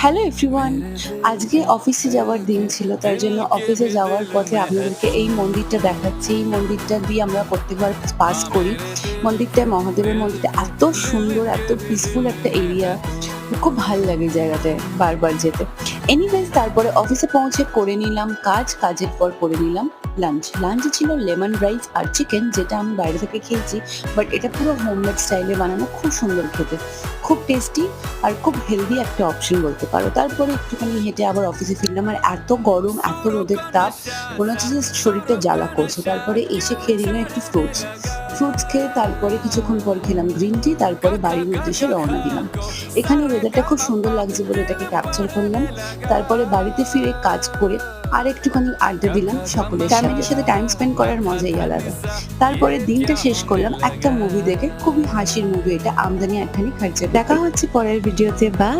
Hello everyone, আজকে অফিসে যাওয়ার দিন ছিল, তার জন্য অফিসে যাওয়ার পথে আপনাদেরকে এই মন্দিরটা দেখাচ্ছি। এই মন্দিরটা দিয়ে আমরা প্রত্যেকবার পাস করি। মন্দিরটা মহাদেবের মন্দিরটা এত সুন্দর, এত পিসফুল একটা এরিয়া। খুব ভাল লাগে জায়গাটায় বারবার যেতে। এনিওয়েজ তারপরে অফিসে পৌঁছে করে নিলাম কাজ, কাজের পর করে নিলাম লাঞ্চ। লাঞ্চে ছিল লেমন রাইস আর চিকেন, যেটা আমি বাইরে থেকে খেয়েছি, বাট এটা পুরো হোমমেড স্টাইলে বানানো, খুব সুন্দর খেতে, খুব টেস্টি আর খুব হেলদি একটা অপশন বলতে পারো। তারপরে একটুখানি হেঁটে আবার অফিসে ফিরলাম, আর এত গরম, এত রোদের তাপ, মনে হচ্ছে যে শরীরটা জ্বালা করছে। তারপরে এসে খেয়ে নিলাম একটু ফ্রুটস। ফ্রুটস খেয়ে তারপরে কিছুক্ষণ পর খেলাম গ্রিন টি, তারপরে বাড়ির উদ্দেশ্যে রওনা দিলাম। এখানে ওয়েদারটা খুব সুন্দর লাগছে বলে এটাকে ক্যাপচার করলাম। তারপরে বাড়িতে ফিরে কাজ করে আর একটুখানি আড্ডা দিলাম সকলের ফ্যামিলির সাথে টাইম স্পেন্ড করার মজাই আলাদা। তারপরে দিনটা শেষ করলাম একটা মুভি দেখে, খুবই হাসির মুভি এটা, আমদানি একখানি খরচা। দেখা হচ্ছে পরের ভিডিওতে, বাই।